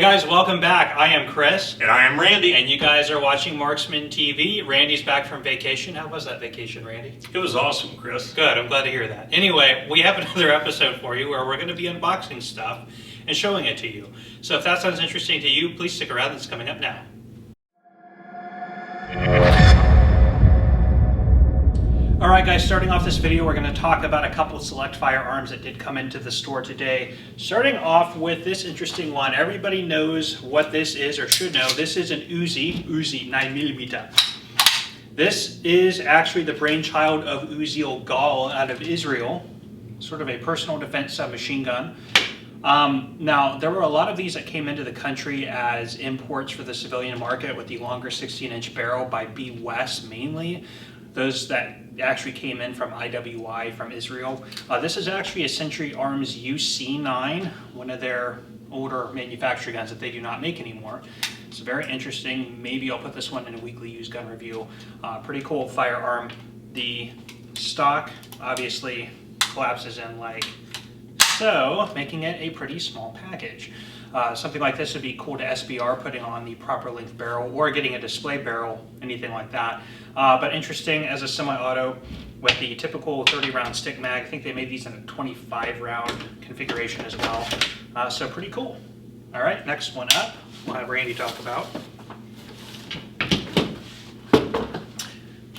guys, welcome back. I am Chris. And I am Randy. And you guys are watching Marksman TV. Randy's back from vacation. How was that vacation, Randy? It was awesome, Chris. Good, I'm glad to hear that. Anyway, we have another episode for you where we're going to be unboxing stuff and showing it to you. So if that sounds interesting to you, please stick around. It's coming up now. Alright guys, starting off this video, we're going to talk about a couple of select firearms that did come into the store today. Starting off with this interesting one. Everybody knows what this is, or should know. This is an Uzi 9mm. This is actually the brainchild of Uziel Gal out of Israel. Sort of a personal defense submachine gun. Now, there were a lot of these that came into the country as imports for the civilian market with the longer 16-inch barrel by B. West mainly. Those that actually came in from IWI from Israel. This is actually a Century Arms UC9, one of their older manufacturer guns that they do not make anymore. It's very interesting. Maybe I'll put this one in a weekly used gun review. Pretty cool firearm. The stock obviously collapses in like so, making it a pretty small package. Something like this would be cool to SBR, putting on the proper length barrel or getting a display barrel, anything like that. But interesting as a semi-auto with the typical 30-round stick mag. I think they made these in a 25-round configuration as well. So pretty cool. All right, next one up, we'll have Randy talk about.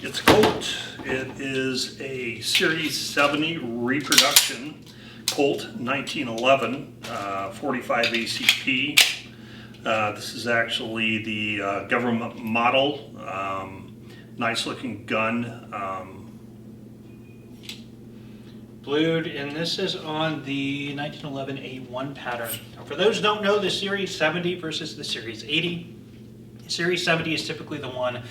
It's a Colt. It is a Series 70 reproduction Colt 1911 45 ACP. This is actually the government model. Nice looking gun. Blued, and this is on the 1911 A1 pattern. Now, for those who don't know, the Series 70 versus the Series 80. Series 70 is typically the one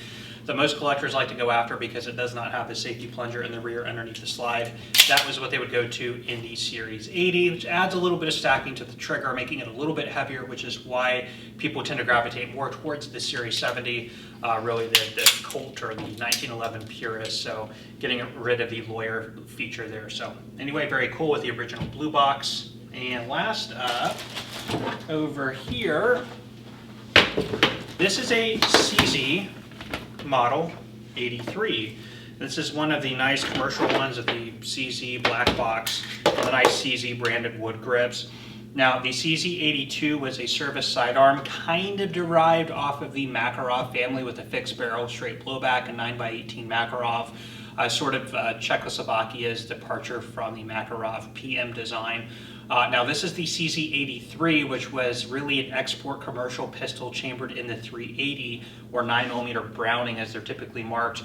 that most collectors like to go after because it does not have the safety plunger in the rear underneath the slide. That was what they would go to in the Series 80, which adds a little bit of stacking to the trigger, making it a little bit heavier, which is why people tend to gravitate more towards the Series 70, really the Colt or the 1911 purist, so getting rid of the lawyer feature there. So anyway, very cool with the original blue box. And last up, over here, this is a CZ model 83. This is one of the nice commercial ones of the CZ black box with the nice CZ branded wood grips. Now the CZ82 was a service sidearm, kind of derived off of the Makarov family with a fixed barrel, straight blowback, and 9x18 Makarov. Sort of Czechoslovakia's departure from the Makarov PM design. Now this is the CZ83, which was really an export commercial pistol chambered in the 380 or 9mm Browning as they're typically marked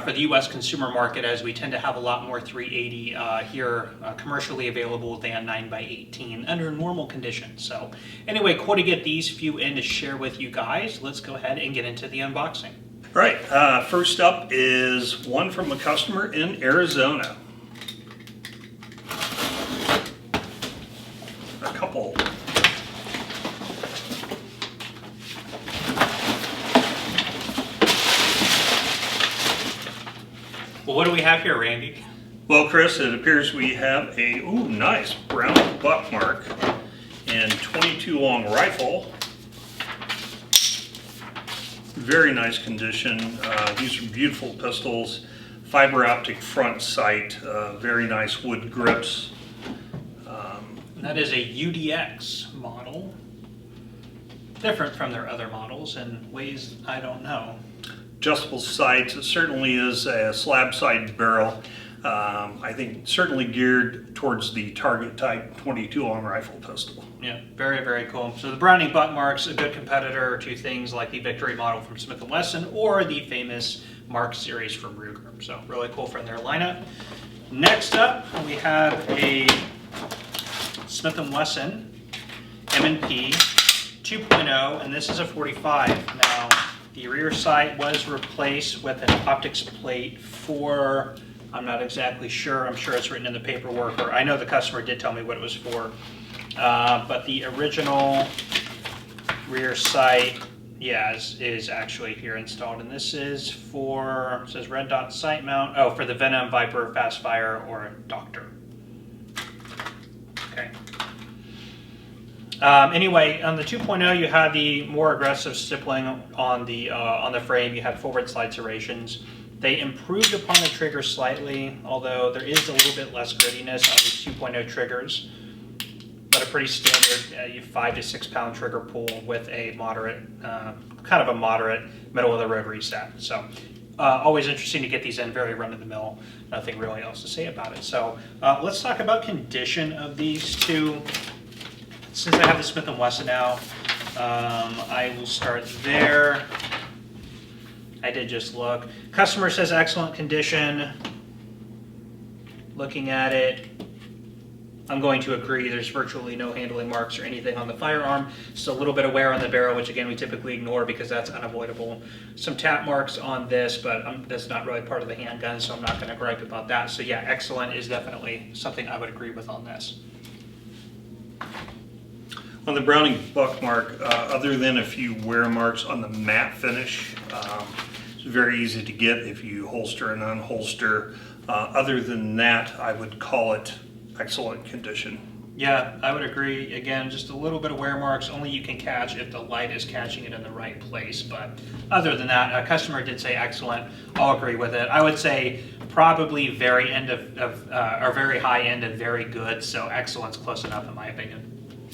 for the US consumer market, as we tend to have a lot more 380 here commercially available than 9x18 under normal conditions. So anyway, cool to get these few in to share with you guys. Let's go ahead and get into the unboxing. Right, first up is one from a customer in Arizona. A couple. Well, what do we have here, Randy? Well, Chris, it appears we have a nice Browning buckmark and 22 long rifle. Very nice condition. These are beautiful pistols. Fiber optic front sight. Very nice wood grips. That is a UDX model. Different from their other models in ways I don't know. Adjustable sights. It certainly is a slab side barrel. I think certainly geared towards the target type 22 long rifle pistol. Yeah, very, very cool. So the Browning buckmark's a good competitor to things like the Victory model from Smith & Wesson or the famous Mark series from Ruger. So really cool from their lineup. Next up, we have a Smith & Wesson M&P 2.0, and this is a 45. Now, the rear sight was replaced with an optics plate for, I'm not exactly sure, I'm sure it's written in the paperwork, or I know the customer did tell me what it was for, but the original rear sight, yeah, is actually here installed, and this is for, it says red dot sight mount, oh, for the Venom, Viper, Fastfire, or Doctor. Okay. Anyway, on the 2.0, you had the more aggressive stippling on the frame. You had forward slide serrations. They improved upon the trigger slightly, although there is a little bit less grittiness on these 2.0 triggers. But a pretty standard 5 to 6 pound trigger pull with a moderate, kind of a moderate middle of the road reset. So always interesting to get these in, very run of the mill. Nothing really else to say about it. So let's talk about condition of these two. Since I have the Smith & Wesson now, I will start there. I did just look. Customer says excellent condition. Looking at it, I'm going to agree. There's virtually no handling marks or anything on the firearm. Just a little bit of wear on the barrel, which again we typically ignore because that's unavoidable. Some tap marks on this, but that's not really part of the handgun, so I'm not going to gripe about that. So yeah, excellent is definitely something I would agree with on this. On the Browning Buckmark, other than a few wear marks on the matte finish, it's very easy to get if you holster and unholster. Other than that, I would call it excellent condition. Yeah, I would agree. Again, just a little bit of wear marks, only you can catch if the light is catching it in the right place. But other than that, a customer did say excellent. I'll agree with it. I would say probably very end or very high end of very good. So excellent's close enough in my opinion.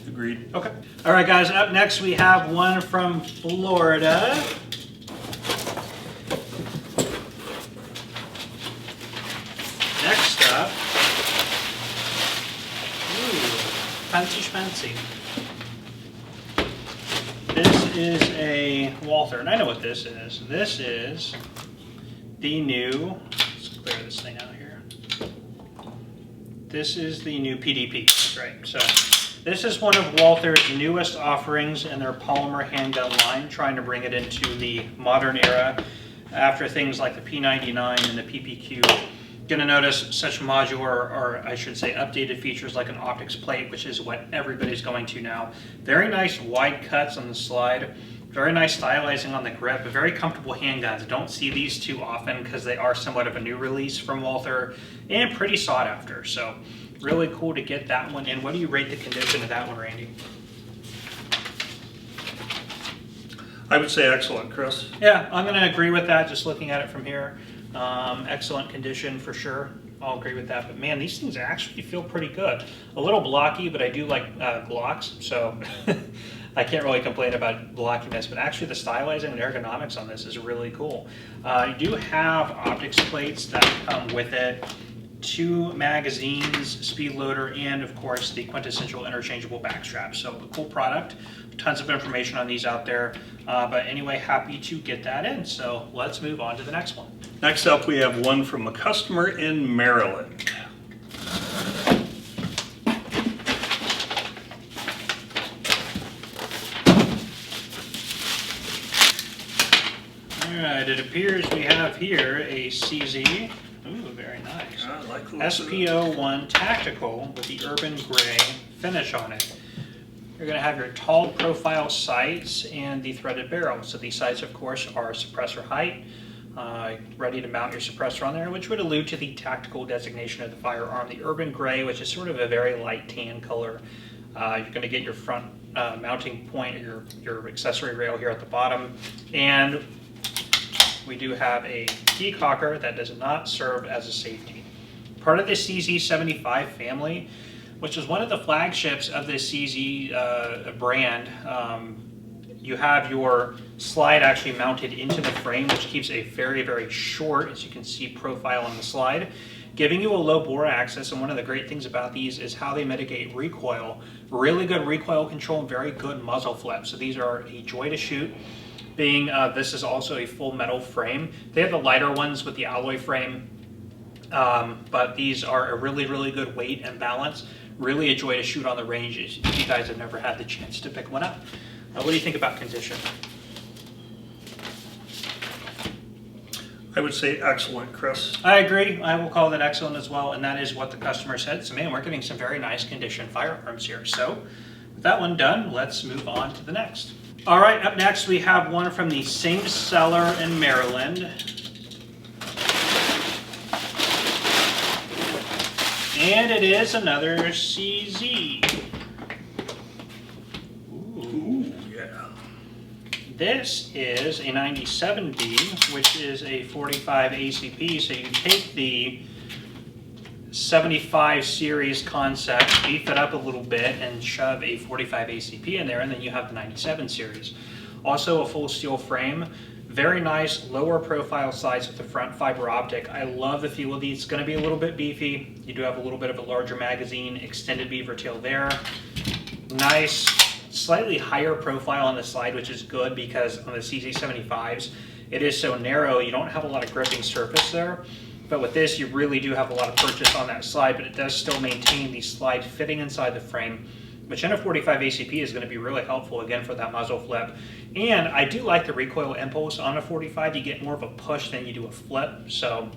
Agreed. Okay. All right, guys. Up next, we have one from Florida. Next up, fancy schmancy. This is a Walther, and I know what this is. This is the new. Let's clear this thing out here. This is the new PDP. That's right. So. This is one of Walther's newest offerings in their polymer handgun line, trying to bring it into the modern era after things like the P99 and the PPQ. Going to notice such modular, or I should say updated features like an optics plate, which is what everybody's going to now. Very nice wide cuts on the slide, very nice stylizing on the grip, very comfortable handguns. Don't see these too often because they are somewhat of a new release from Walther and pretty sought after. So really cool to get that one in. What do you rate the condition of that one, Randy? I would say excellent, Chris. Yeah, I'm going to agree with that, just looking at it from here. Excellent condition for sure. I'll agree with that. But man, these things actually feel pretty good. A little blocky, but I do like Glocks, so I can't really complain about blockiness. But actually the stylizing and ergonomics on this is really cool. You do have optics plates that come with it. 2 magazines, speed loader, and of course the quintessential interchangeable back strap. So a cool product, tons of information on these out there. But anyway, happy to get that in. So let's move on to the next one. Next up, we have one from a customer in Maryland. All right, it appears we have here a CZ. Ooh, very nice. I like SPO1 Tactical with the urban gray finish on it. You're going to have your tall profile sights and the threaded barrel. So these sights, of course, are suppressor height. Ready to mount your suppressor on there, which would allude to the tactical designation of the firearm. The urban gray, which is sort of a very light tan color. You're going to get your front mounting point, your accessory rail here at the bottom. And we do have a decocker that does not serve as a safety. Part of the CZ75 family, which is one of the flagships of the CZ brand, you have your slide actually mounted into the frame, which keeps a very, very short, as you can see, profile on the slide, giving you a low bore axis. And one of the great things about these is how they mitigate recoil. Really good recoil control and very good muzzle flip. So these are a joy to shoot. Being this is also a full metal frame. They have the lighter ones with the alloy frame, but these are a really, really good weight and balance. Really a joy to shoot on the range if you guys have never had the chance to pick one up. What do you think about condition? I would say excellent, Chris. I agree. I will call that excellent as well, and that is what the customer said. So man, we're getting some very nice condition firearms here. So with that one done, let's move on to the next. All right, up next we have one from the same seller in Maryland. And it is another CZ. Yeah. This is a 97B, which is a 45 ACP. So you take the 75 series concept, beef it up a little bit, and shove a 45 ACP in there, and then you have the 97 series. Also a full steel frame. Very nice lower profile sides with the front fiber optic. I love the feel of these. It's going to be a little bit beefy. You do have a little bit of a larger magazine, extended beaver tail there. Nice, slightly higher profile on the slide, which is good because on the CZ75s, it is so narrow, you don't have a lot of gripping surface there. But with this, you really do have a lot of purchase on that slide, but it does still maintain the slide fitting inside the frame, which in a 45 ACP is going to be really helpful, again, for that muzzle flip. And I do like the recoil impulse on a 45. You get more of a push than you do a flip. So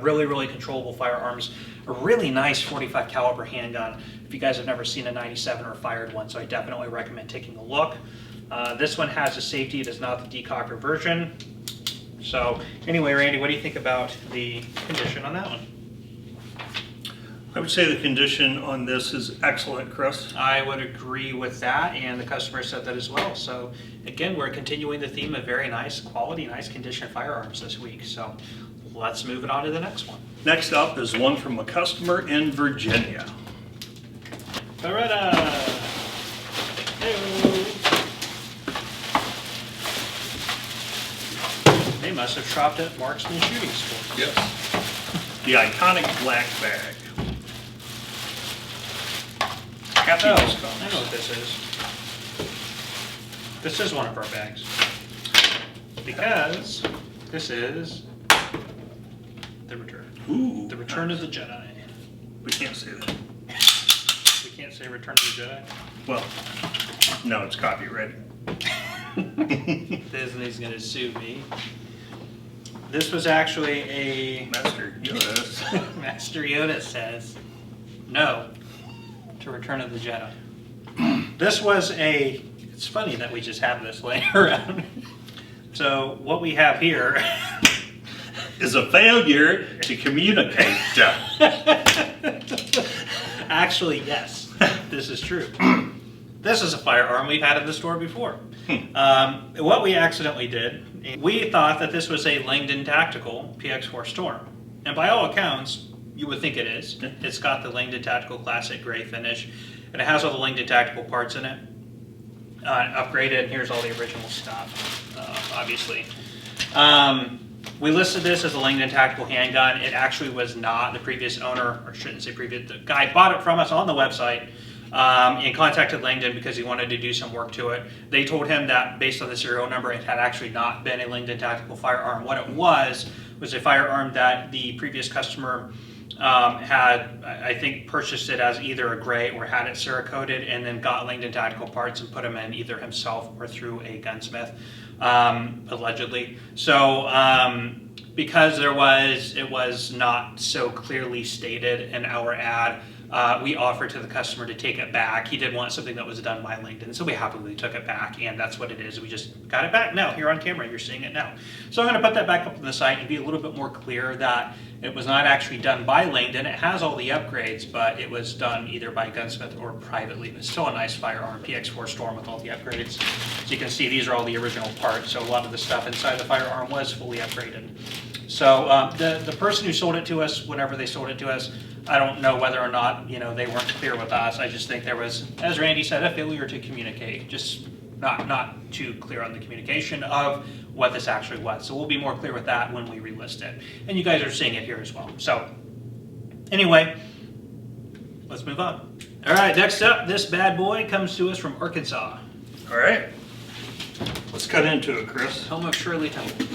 really, really controllable firearms. A really nice 45 caliber handgun if you guys have never seen a 97 or fired one. So I definitely recommend taking a look. This one has a safety. It is not the decocker version. So anyway, Randy, what do you think about the condition on that one? I would say the condition on this is excellent, Chris. I would agree with that, and the customer said that as well. So again, we're continuing the theme of very nice quality, nice condition firearms this week. So let's move it on to the next one. Next up is one from a customer in Virginia. Beretta. Hey-o. They must have shopped at Marksman Shooting Sports. Yes. The iconic black bag. Happy Oh, Discounts. I know what this is. This is one of our bags. Because this is the return. Ooh. The Return of the Jedi. We can't say that. We can't say Return of the Jedi. Well, no, it's copyrighted. Disney's gonna sue me. This was actually a Master Yoda. Master Yoda says no to Return of the Jedi. This was a. It's funny that we just have this laying around. So what we have here is a failure to communicate. Actually, yes, this is true. This is a firearm we've had in the store before. What we accidentally did, we thought that this was a Langdon Tactical PX4 Storm. And by all accounts, you would think it is. It's got the Langdon Tactical Classic gray finish, and it has all the Langdon Tactical parts in it. Upgraded, here's all the original stuff, obviously. We listed this as a Langdon Tactical handgun. It actually was not. The previous owner, or shouldn't say previous, the guy bought it from us on the website and contacted Langdon because he wanted to do some work to it. They told him that based on the serial number, it had actually not been a Langdon Tactical firearm. What it was a firearm that the previous customer had, I think, purchased it as either a gray or had it Cerakoted, and then got Langdon Tactical parts and put them in either himself or through a gunsmith, allegedly. So because it was not so clearly stated in our ad, we offered to the customer to take it back. He did want something that was done by Langdon, so we happily took it back, and that's what it is. We just got it back now, here on camera. You're seeing it now. So I'm going to put that back up on the site and be a little bit more clear that it was not actually done by Langdon. It has all the upgrades, but it was done either by gunsmith or privately. But still a nice firearm, PX4 Storm with all the upgrades. So you can see these are all the original parts, so a lot of the stuff inside the firearm was fully upgraded. So the person who sold it to us, whenever they sold it to us, I don't know whether or not, they weren't clear with us. I just think there was, as Randy said, a failure to communicate, just not too clear on the communication of what this actually was. So we'll be more clear with that when we relist it. And you guys are seeing it here as well. So anyway, let's move on. All right, next up, this bad boy comes to us from Arkansas. All right. Let's cut into it, Chris. Home of Shirley Temple.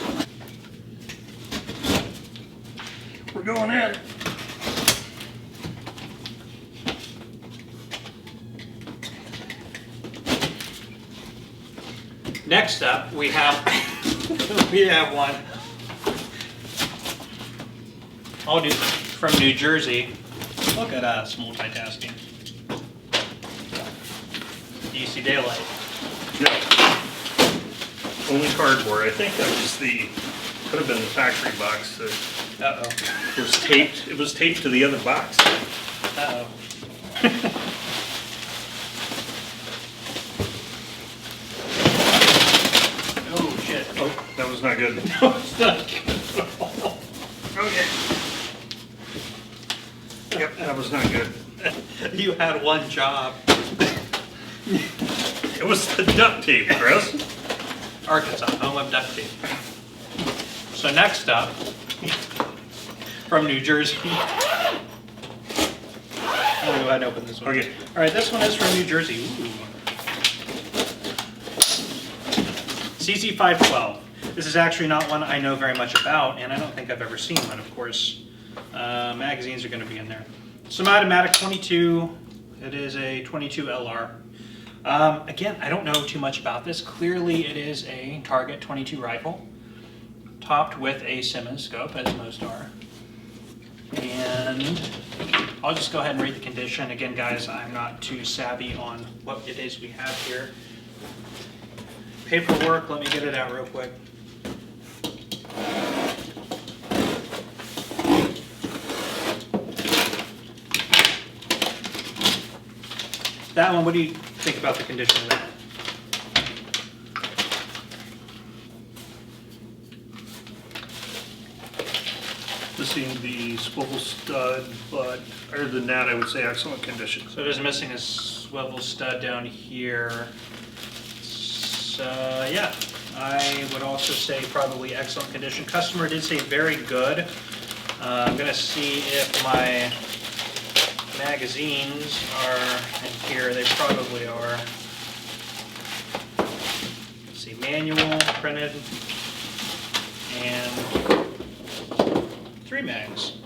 We're going in. Next up, we have one. All new from New Jersey. Look at us multitasking. Do you see daylight? No. Only cardboard. I think that was could have been the factory box that was taped. It was taped to the other box. was not good. No, it's not good at all. Okay. Yep, that was not good. You had one job. It was the duct tape, Chris. Arkansas, home of duct tape. So next up, from New Jersey. I'm gonna go ahead and open this one. Okay. All right, this one is from New Jersey. Ooh. CZ512. This is actually not one I know very much about, and I don't think I've ever seen one, of course. Magazines are going to be in there. Semi-automatic 22. It is a 22 LR. Again, I don't know too much about this. Clearly, it is a target 22 rifle, topped with a Simmons scope, as most are. And I'll just go ahead and read the condition. Again, guys, I'm not too savvy on what it is we have here. Paperwork, let me get it out real quick. That one, what do you think about the condition of that? Missing the swivel stud, but other than that, I would say excellent condition. So it is missing a swivel stud down here. So yeah, I would also say probably excellent condition. Customer did say very good. I'm gonna see if my magazines are in here. They probably are. Let's see, manual, printed, and 3 mags.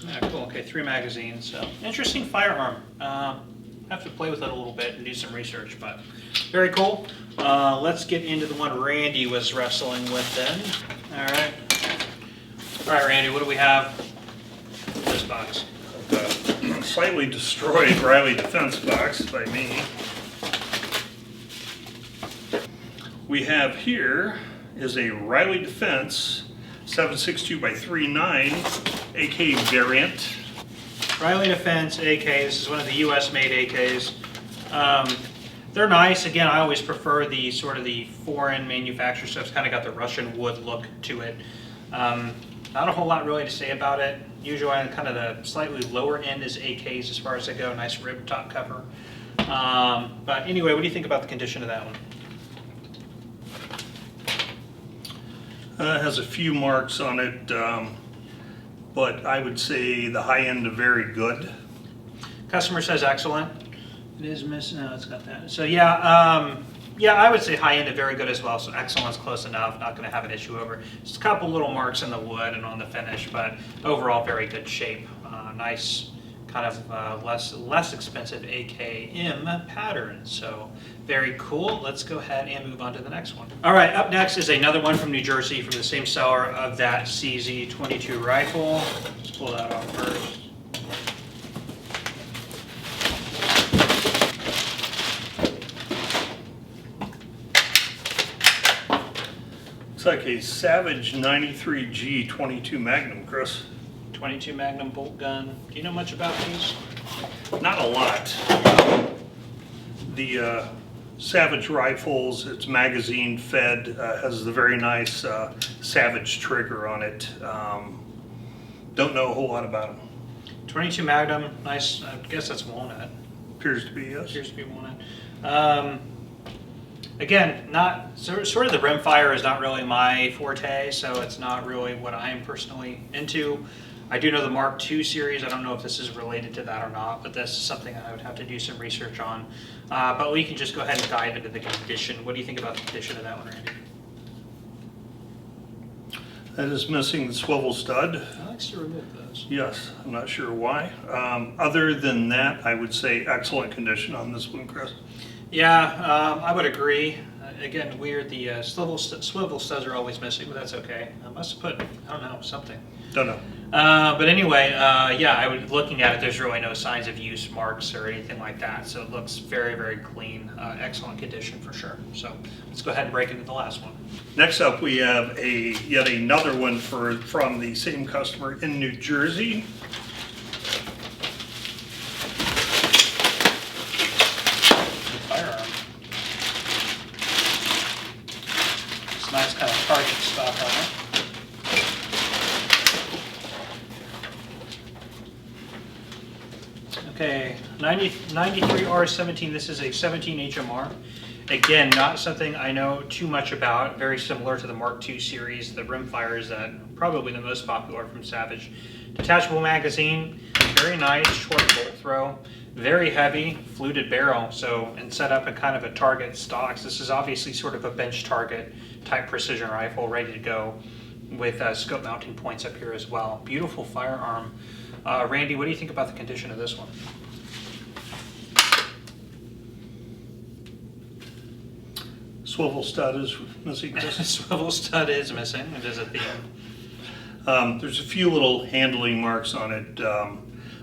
Yeah, cool. Okay, 3 magazines. So interesting firearm. Have to play with it a little bit and do some research, but very cool. Let's get into the one Randy was wrestling with then. All right. All right, Randy, what do we have in this box? The slightly destroyed Riley Defense box by me. We have here is a Riley Defense 7.62 by 3.9 AK variant. Riley Defense AK. This is one of the U.S. made AKs. They're nice. Again, I always prefer the sort of the foreign manufacturer stuff. It's kind of got the Russian wood look to it. Not a whole lot really to say about it. Usually on kind of the slightly lower end is AKs as far as they go. Nice rib top cover. But anyway, what do you think about the condition of that one? It has a few marks on it, but I would say the high end of very good. Customer says excellent. It is missing. No, it's got that. So yeah, yeah, I would say high end of very good as well. So excellent's close enough. Not going to have an issue over. Just a couple little marks in the wood and on the finish, but overall very good shape. Nice, kind of less expensive AKM pattern. So very cool. Let's go ahead and move on to the next one. All right, up next is another one from New Jersey from the same seller of that CZ22 rifle. Let's pull that off first. It's like a Savage 93G 22 Magnum, Chris. 22 Magnum bolt gun. Do you know much about these? Not a lot. The Savage rifles, it's magazine fed, has the very nice Savage trigger on it. Don't know a whole lot about them. 22 Magnum, nice. I guess that's walnut. Appears to be, yes. Appears to be walnut. Again, not sort of the rimfire is not really my forte, so it's not really what I am personally into. I do know the Mark II series. I don't know if this is related to that or not, but this is something I would have to do some research on. But we can just go ahead and dive into the condition. What do you think about the condition of that one, Randy? That is missing the swivel stud. I like to remove those. Yes, I'm not sure why. Other than that, I would say excellent condition on this one, Chris. Yeah, I would agree. Again, weird. The swivel studs are always missing, but that's okay. I must have put, I don't know, something. Don't know. But anyway, yeah, I was looking at it. There's really no signs of use marks or anything like that. So it looks very, very clean. Excellent condition for sure. So let's go ahead and break into the last one. Next up, we have yet another one from the same customer in New Jersey. Firearm. Okay, 93R17, this is a 17 HMR. Again, not something I know too much about, very similar to the Mark II series, the rimfire is probably the most popular from Savage. Detachable magazine, very nice, short bolt throw, very heavy, fluted barrel, so and set up in kind of a target stocks. This is obviously sort of a bench target type precision rifle, ready to go with scope mounting points up here as well. Beautiful firearm. Randy, what do you think about the condition of this one? Swivel stud is missing. Swivel stud is missing. It is a theme. There's a few little handling marks on it.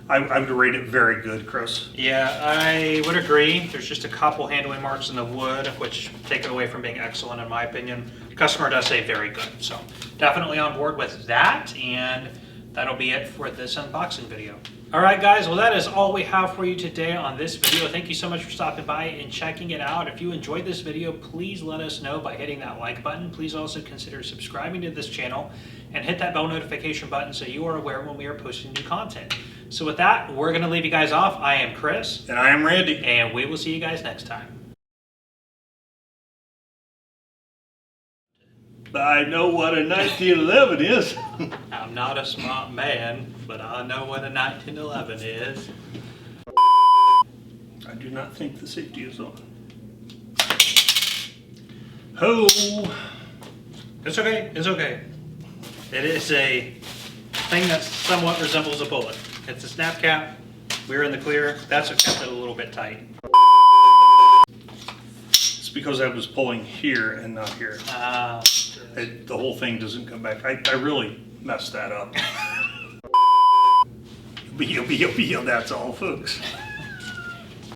I would rate it very good, Chris. Yeah, I would agree. There's just a couple handling marks in the wood, which take it away from being excellent in my opinion. The customer does say very good, so definitely on board with that, and that'll be it for this unboxing video. All right, guys, well, that is all we have for you today on this video. Thank you so much for stopping by and checking it out. If you enjoyed this video, please let us know by hitting that like button. Please also consider subscribing to this channel and hit that bell notification button so you are aware when we are posting new content. So with that, we're going to leave you guys off. I am Chris. And I am Randy. And we will see you guys next time. I know what a 1911 is. I'm not a smart man, but I know what a 1911 is. I do not think the safety is on. Ho! It's okay. It's okay. It is a thing that somewhat resembles a bullet. It's a snap cap. We're in the clear. That's what kept it a little bit tight. It's because I was pulling here and not here. The whole thing doesn't come back. I really messed that up. That's all, folks.